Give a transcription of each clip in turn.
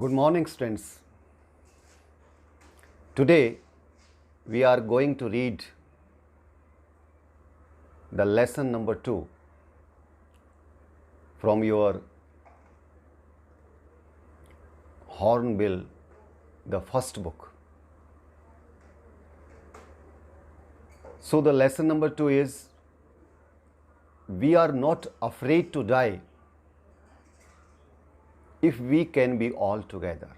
Good morning, students. Today we are going to read the lesson number 2 from your Hornbill, the first book. So, the lesson number 2 is we are not afraid to die if we can be all together.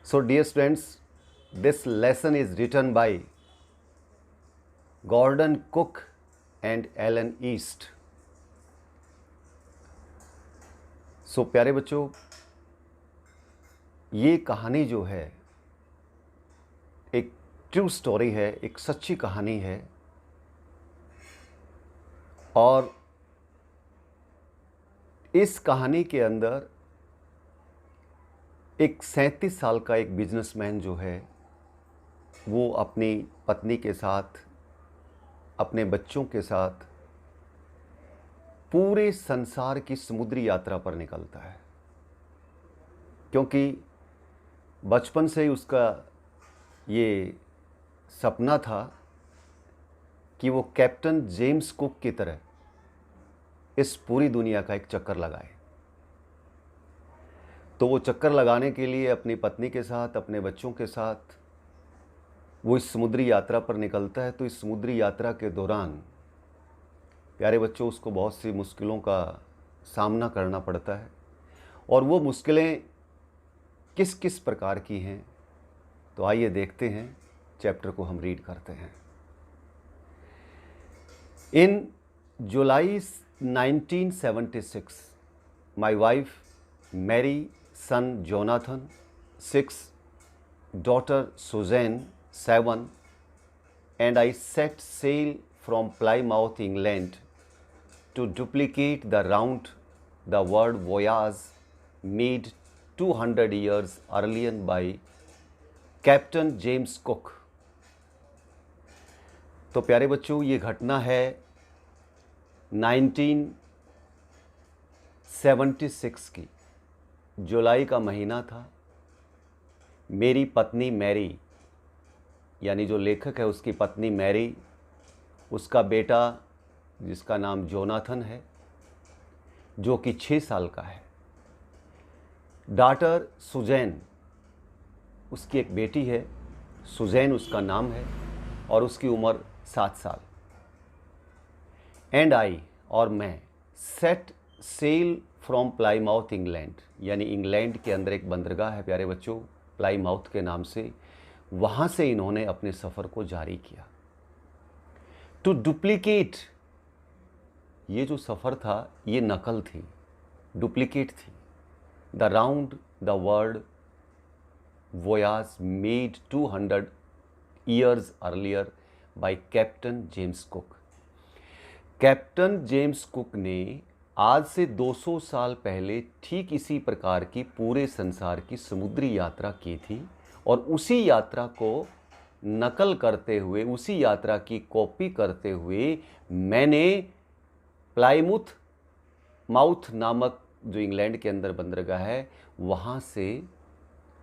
So, dear students, this lesson is written by Gordon Cook and Alan East. So, प्यारे बच्चों, ये कहानी जो है एक true story है, एक सच्ची कहानी है और इस कहानी के अंदर एक 37 साल का एक बिजनेसमैन जो है वो अपनी पत्नी के साथ, अपने बच्चों के साथ पूरे संसार की समुद्री यात्रा पर निकलता है, क्योंकि बचपन से ही उसका ये सपना था कि वो कैप्टन जेम्स कुक की तरह इस पूरी दुनिया का एक चक्कर लगाए। तो वो चक्कर लगाने के लिए अपनी पत्नी के साथ, अपने बच्चों के साथ वो इस समुद्री यात्रा पर निकलता है। तो इस समुद्री यात्रा के दौरान प्यारे बच्चों उसको बहुत सी मुश्किलों का सामना करना पड़ता है और वो मुश्किलें किस किस प्रकार की हैं, तो आइए देखते हैं, चैप्टर को हम रीड करते हैं। इन जुलाई 1976, my wife Mary, son Jonathan 6, daughter Suzanne 7, and I set sail from Plymouth, England to duplicate the round the world voyage made 200 years earlier by captain James cook. तो प्यारे बच्चों, ये घटना है 1976 की। जुलाई का महीना था। मेरी पत्नी मैरी, यानी जो लेखक है उसकी पत्नी मैरी, उसका बेटा जिसका नाम जोनाथन है जो कि 6 साल का है, डॉटर सुजैन, उसकी एक बेटी है, सुजैन उसका नाम है और उसकी उम्र 7 साल। एंड आई, और मैं, set sail from Plymouth England, यानी इंग्लैंड के अंदर एक बंदरगाह है प्यारे बच्चों प्लाईमाउथ के नाम से, वहाँ से इन्होंने अपने सफ़र को जारी किया। टू डुप्लीकेट, ये जो सफ़र था ये नकल थी, डुप्लीकेट थी। The round the world voyage made 200 years earlier by captain James cook. Captain James cook ने आज से 200 साल पहले ठीक इसी प्रकार की पूरे संसार की समुद्री यात्रा की थी और उसी यात्रा को नकल करते हुए, उसी यात्रा की कॉपी करते हुए मैंने प्लाईमाउथ नामक जो इंग्लैंड के अंदर बंदरगाह है वहाँ से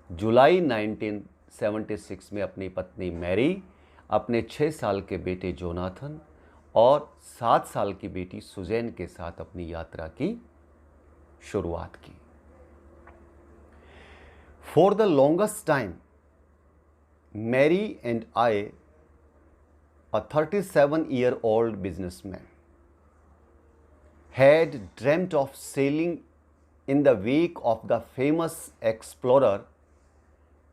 जुलाई 1976 में अपनी पत्नी मैरी, अपने 6 साल के बेटे जोनाथन और 7 साल की बेटी सुजैन के साथ अपनी यात्रा की शुरुआत की। For the longest time Mary and I, a 37-year-old businessman, had dreamt of sailing in the wake of the famous explorer,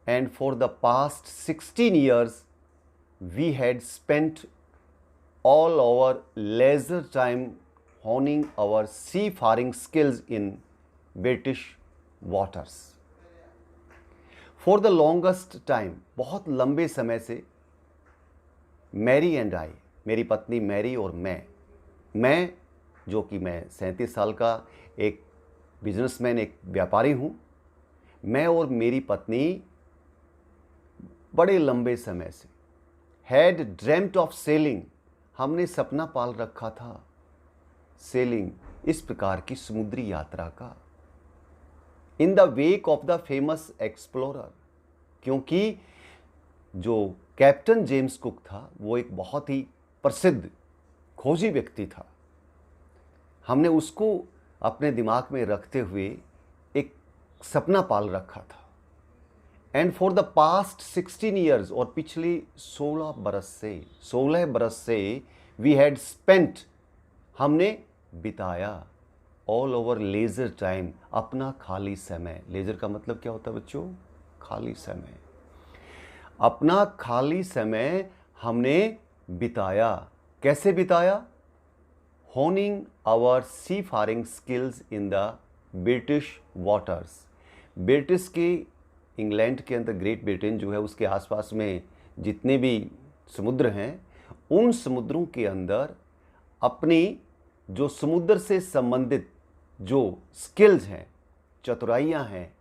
and for the past 16 years we had spent all our leisure time honing our seafaring skills in British waters. For the longest time, बहुत लंबे समय से Mary and आई, मेरी पत्नी Mary और मैं जो कि मैं 37 साल का एक बिजनेसमैन, एक व्यापारी हूँ, मैं और मेरी पत्नी बड़े लंबे समय से हैड ड्रेम्ट ऑफ सेलिंग, हमने सपना पाल रखा था सेलिंग, इस प्रकार की समुद्री यात्रा का, in the wake of the famous explorer, क्योंकि जो कैप्टन जेम्स कुक था वो एक बहुत ही प्रसिद्ध खोजी व्यक्ति था। हमने उसको अपने दिमाग में रखते हुए एक सपना पाल रखा था। And for the past 16 years, और पिछले 16 बरस से वी हैड स्पेंट, हमने बिताया ऑल ओवर लेजर टाइम, अपना खाली समय। लेजर का मतलब क्या होता है बच्चों? खाली समय। अपना खाली समय हमने बिताया। कैसे बिताया? Honing our seafaring skills in the British waters. British के, इंग्लैंड के अंदर ग्रेट ब्रिटेन जो है उसके आसपास में जितने भी समुद्र हैं, उन समुद्रों के अंदर अपनी जो समुद्र से संबंधित जो स्किल्स हैं, चतुराइयाँ हैं,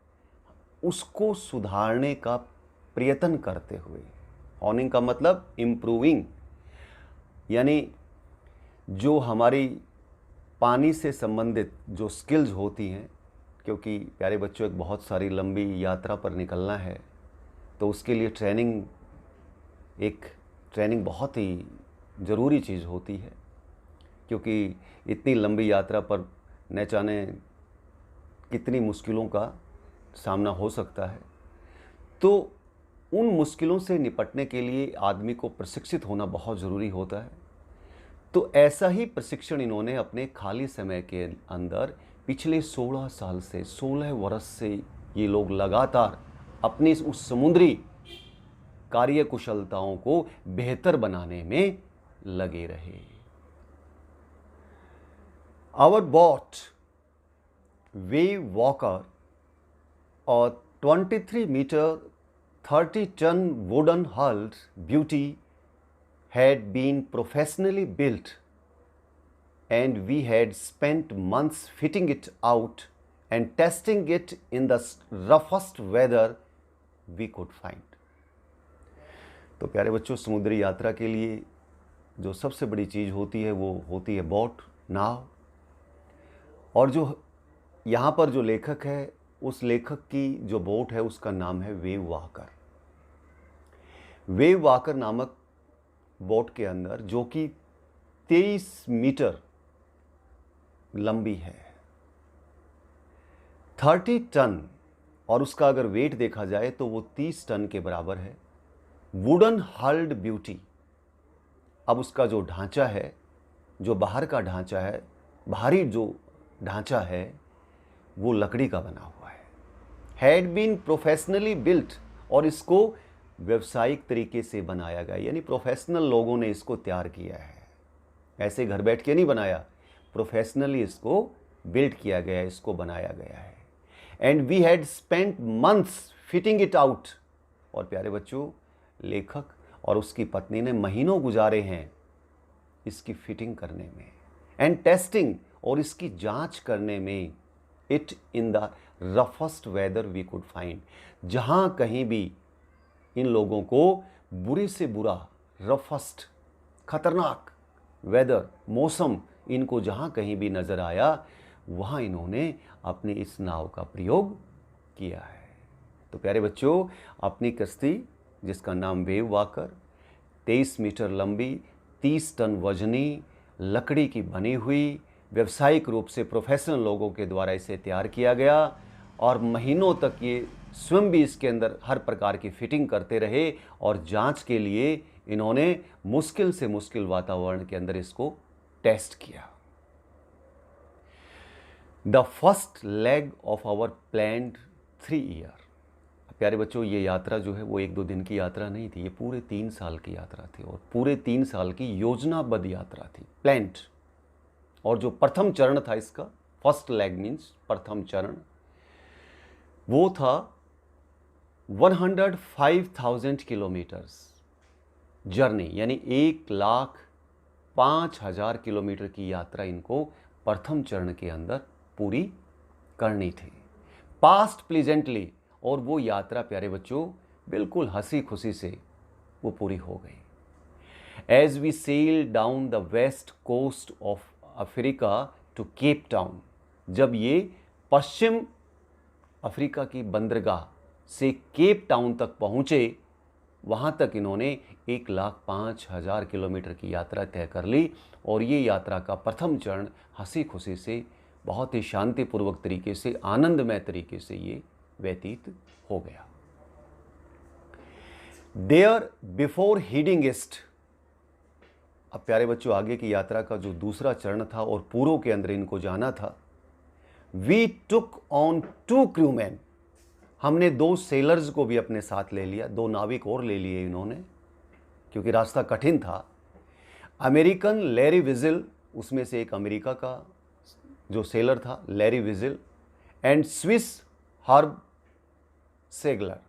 उसको सुधारने का प्रयत्न करते हुए। होनिंग का मतलब इम्प्रूविंग, यानी जो हमारी पानी से संबंधित जो स्किल्स होती हैं, क्योंकि प्यारे बच्चों एक बहुत सारी लंबी यात्रा पर निकलना है, तो उसके लिए ट्रेनिंग बहुत ही ज़रूरी चीज़ होती है, क्योंकि इतनी लंबी यात्रा पर न जाने कितनी मुश्किलों का सामना हो सकता है। तो उन मुश्किलों से निपटने के लिए आदमी को प्रशिक्षित होना बहुत ज़रूरी होता है। तो ऐसा ही प्रशिक्षण इन्होंने अपने खाली समय के अंदर पिछले 16 वर्ष से ये लोग लगातार अपनी उस समुद्री कार्यकुशलताओं को बेहतर बनाने में लगे रहे। आवर बोट वेव वॉकर और 23 metre 30 ton wooden hulled beauty had been professionally built, and we had spent months fitting it out and testing it in the roughest weather we could find. तो प्यारे बच्चों, समुद्री यात्रा के लिए जो सबसे बड़ी चीज़ होती है वो होती है बोट, नाव। और जो यहाँ पर जो लेखक है, उस लेखक की जो बोट है उसका नाम है वेव वाकर। वेव वाकर नामक बोट के अंदर, जो कि 23 मीटर लंबी है, 30 टन, और उसका अगर वेट देखा जाए तो वो 30 टन के बराबर है। वुडन हल्ड ब्यूटी, अब उसका जो ढांचा है, जो बाहर का ढांचा है, बाहरी जो ढांचा है, वो लकड़ी का बना हुआ है। हैड बीन प्रोफेशनली बिल्ट, और इसको व्यवसायिक तरीके से बनाया गया, यानी प्रोफेशनल लोगों ने इसको तैयार किया है। ऐसे घर बैठ के नहीं बनाया, प्रोफेशनली इसको बिल्ड किया गया, इसको बनाया गया है। And we had spent months fitting it out, और प्यारे बच्चों, लेखक और उसकी पत्नी ने महीनों गुजारे हैं इसकी फिटिंग करने में, एंड टेस्टिंग, और इसकी जांच करने में, it in the roughest weather we could find, जहां कहीं भी इन लोगों को बुरे से बुरा, रफेस्ट, खतरनाक वेदर, मौसम इनको जहां कहीं भी नजर आया, वहां इन्होंने अपनी इस नाव का प्रयोग किया है। तो प्यारे बच्चों, अपनी कश्ती जिसका नाम वेव वाकर, 23 मीटर लंबी, 30 टन वजनी, लकड़ी की बनी हुई, व्यावसायिक रूप से प्रोफेशनल लोगों के द्वारा इसे तैयार किया गया, और महीनों तक ये स्वयं भी इसके अंदर हर प्रकार की फिटिंग करते रहे, और जांच के लिए इन्होंने मुश्किल से मुश्किल वातावरण के अंदर इसको टेस्ट किया। The first leg of our planned 3 year. प्यारे बच्चों, ये यात्रा जो है वो 1-2 दिन की यात्रा नहीं थी, ये पूरे 3 साल की यात्रा थी, और पूरे 3 साल की योजनाबद्ध यात्रा थी, प्लान्ड। और जो प्रथम चरण था इसका, फर्स्ट लेग मीन्स प्रथम चरण, वो था 105,000 किलोमीटर्स जर्नी, यानी 1,05,000 किलोमीटर की यात्रा इनको प्रथम चरण के अंदर पूरी करनी थी। पास्ट प्लीजेंटली, और वो यात्रा प्यारे बच्चों बिल्कुल हंसी खुशी से वो पूरी हो गई। As we sail down the west coast of Africa to Cape Town, जब ये पश्चिम अफ्रीका की बंदरगाह से केप टाउन तक पहुँचे, वहाँ तक इन्होंने 1,05,000 किलोमीटर की यात्रा तय कर ली और ये यात्रा का प्रथम चरण हंसी खुशी से, बहुत ही शांतिपूर्वक तरीके से, आनंदमय तरीके से ये व्यतीत हो गया। देयर बिफोर हीडिंग ईस्ट, अब प्यारे बच्चों आगे की यात्रा का जो दूसरा चरण था और पूर्व के अंदर इनको जाना था, वी टुक ऑन 2 क्रूमैन, हमने 2 सेलर्स को भी अपने साथ ले लिया, 2 नाविक और ले लिए इन्होंने, क्योंकि रास्ता कठिन था। अमेरिकन लैरी विजिल, उसमें से एक अमेरिका का जो सेलर था Larry Vigil, and Swiss Herb Siegler,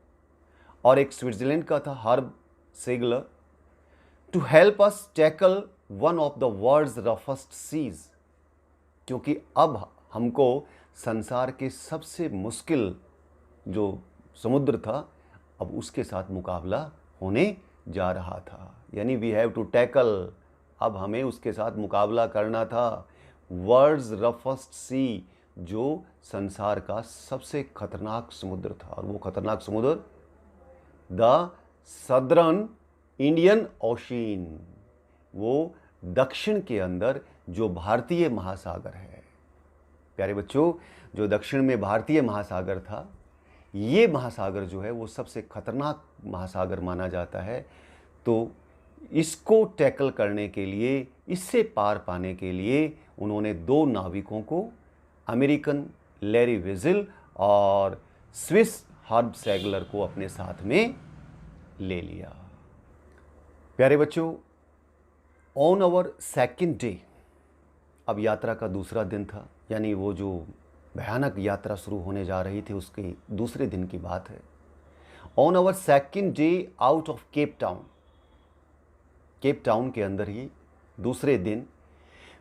और एक स्विट्जरलैंड का था Herb Siegler, to help us tackle one of the world's roughest seas, क्योंकि अब हमको संसार के सबसे मुश्किल जो समुद्र था अब उसके साथ मुकाबला होने जा रहा था। यानी वी हैव टू टैकल, अब हमें उसके साथ मुकाबला करना था। वर्ल्ड्स रफेस्ट सी, जो संसार का सबसे खतरनाक समुद्र था, और वो खतरनाक समुद्र द सदर्न इंडियन ओशन, वो दक्षिण के अंदर जो भारतीय महासागर है। प्यारे बच्चों, जो दक्षिण में भारतीय महासागर था, ये महासागर जो है वो सबसे खतरनाक महासागर माना जाता है। तो इसको टैकल करने के लिए, इससे पार पाने के लिए उन्होंने 2 नाविकों को, अमेरिकन लैरी विजिल और स्विस हर्ब सैगलर को अपने साथ में ले लिया। प्यारे बच्चों, ऑन आवर सेकेंड डे, अब यात्रा का दूसरा दिन था, यानी वो जो भयानक यात्रा शुरू होने जा रही थी उसके दूसरे दिन की बात है। On our second day out of Cape Town, Cape Town के अंदर ही दूसरे दिन,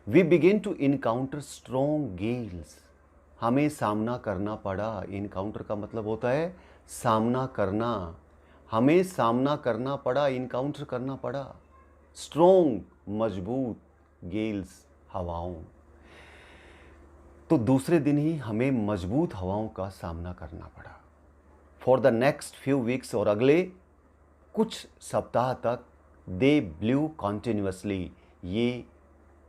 we begin to encounter strong gales, हमें सामना करना पड़ा। इनकाउंटर का मतलब होता है सामना करना, हमें सामना करना पड़ा, इनकाउंटर करना पड़ा स्ट्रॉन्ग, मजबूत, गेल्स, हवाओं। तो दूसरे दिन ही हमें मजबूत हवाओं का सामना करना पड़ा। For the next few weeks, और अगले कुछ सप्ताह तक, दे ब्लू कॉन्टिन्यूसली, ये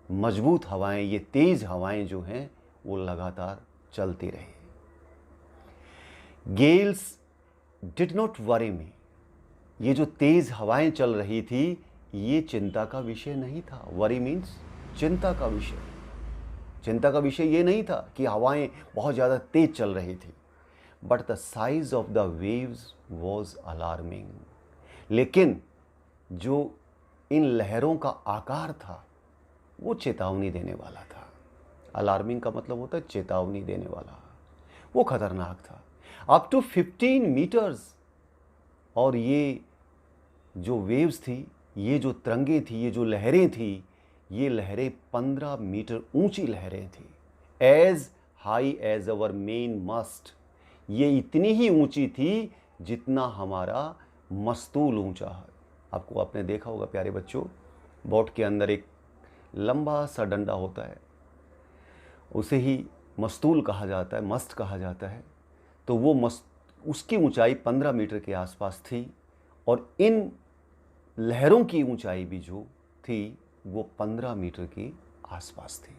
मजबूत हवाएं, ये तेज हवाएं जो हैं वो लगातार चलती रही। गेल्स डिड नॉट वरी मी, ये जो तेज हवाएं चल रही थी ये चिंता का विषय नहीं था। वरी मीन्स चिंता का विषय। चिंता का विषय ये नहीं था कि हवाएं बहुत ज़्यादा तेज चल रही थी, but the size of the waves was alarming, लेकिन जो इन लहरों का आकार था वो चेतावनी देने वाला था। अलार्मिंग का मतलब होता है चेतावनी देने वाला, वो खतरनाक था। अप टू 15 मीटर्स, और ये जो वेव्स थी, ये जो तरंगे थी, ये जो लहरें थी, ये लहरें 15 मीटर ऊंची लहरें थी। As high as our main mast, ये इतनी ही ऊंची थी जितना हमारा मस्तूल ऊंचा है। आपको आपने देखा होगा प्यारे बच्चों, बोट के अंदर एक लंबा सा डंडा होता है, उसे ही मस्तूल कहा जाता है, मस्त कहा जाता है। तो वो उसकी ऊंचाई 15 मीटर के आसपास थी, और इन लहरों की ऊंचाई भी जो थी वो 15 मीटर के आसपास थी।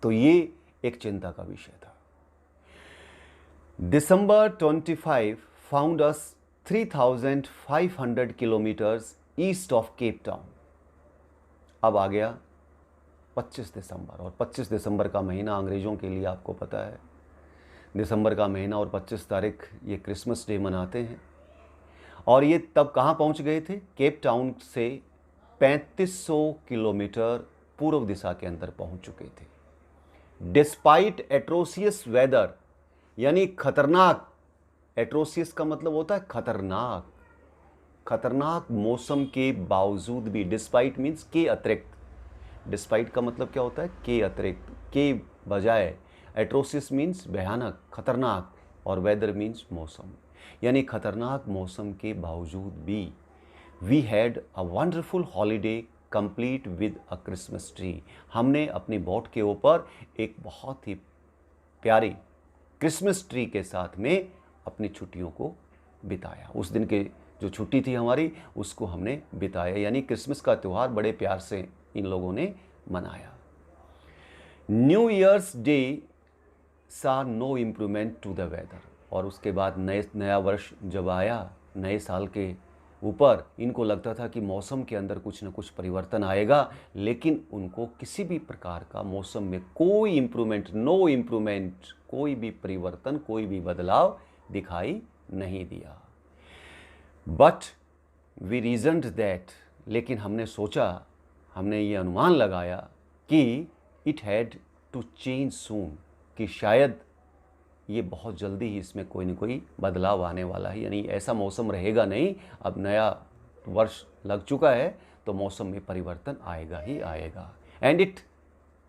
तो ये एक चिंता का विषय था। दिसंबर 25 found us 3,500 kilometres east of Cape town. अब आ गया 25 दिसंबर, और 25 दिसंबर का महीना अंग्रेज़ों के लिए आपको पता है, दिसंबर का महीना और 25 तारीख ये क्रिसमस डे मनाते हैं। और ये तब कहाँ पहुँच गए थे? केप टाउन से 3500 किलोमीटर पूर्व दिशा के अंदर पहुँच चुके थे। डिस्पाइट एट्रोसियस वेदर, यानी खतरनाक, एट्रोसियस का मतलब होता है खतरनाक, खतरनाक मौसम के बावजूद भी, डिस्पाइट मीन्स के अतिरिक्त, डिस्पाइट का मतलब क्या होता है? के अतिरिक्त, के बजाय। एट्रोसियस मीन्स भयानक, खतरनाक, और वेदर मीन्स मौसम, यानी खतरनाक मौसम के बावजूद भी we had a wonderful holiday complete with a Christmas tree. हमने अपनी बोट के ऊपर एक बहुत ही प्यारी क्रिसमस ट्री के साथ में अपनी छुट्टियों को बिताया। उस दिन के जो छुट्टी थी हमारी उसको हमने बिताया, यानी क्रिसमस का त्यौहार बड़े प्यार से इन लोगों ने मनाया। New Year's Day saw no improvement to the weather, और उसके बाद नया वर्ष जब आया, नए साल के ऊपर इनको लगता था कि मौसम के अंदर कुछ न कुछ परिवर्तन आएगा, लेकिन उनको किसी भी प्रकार का मौसम में कोई इम्प्रूवमेंट, नो इम्प्रूवमेंट, कोई भी परिवर्तन, कोई भी बदलाव दिखाई नहीं दिया। बट वी रीजनड दैट, लेकिन हमने सोचा, हमने ये अनुमान लगाया कि इट हैड टू चेंज सून, कि शायद ये बहुत जल्दी ही इसमें कोई ना कोई बदलाव आने वाला है, यानी ऐसा मौसम रहेगा नहीं, अब नया वर्ष लग चुका है तो मौसम में परिवर्तन आएगा ही आएगा। एंड इट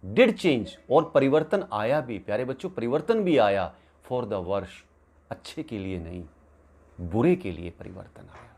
डिड चेंज, और परिवर्तन आया भी प्यारे बच्चों, परिवर्तन भी आया फॉर द वर्ष, अच्छे के लिए नहीं, बुरे के लिए परिवर्तन आया।